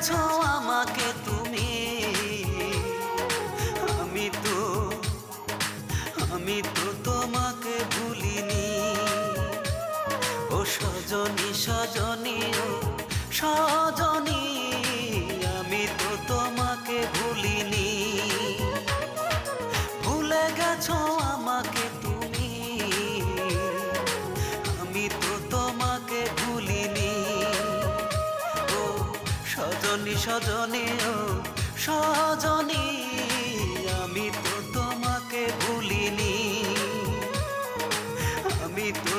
গেছো আমাকে তুমি, আমি তো তোমাকে ভুলিনি। ও সজনী সজনী ও সজনী, আমি তো তোমাকে ভুলিনি। ভুলে গেছো আমাকে তুমি, আমি তো তোমাকে ভুলিনি। ও সজনী সজনী ও সজনী, আমি তো তোমাকে ভুলিনি। আমি তো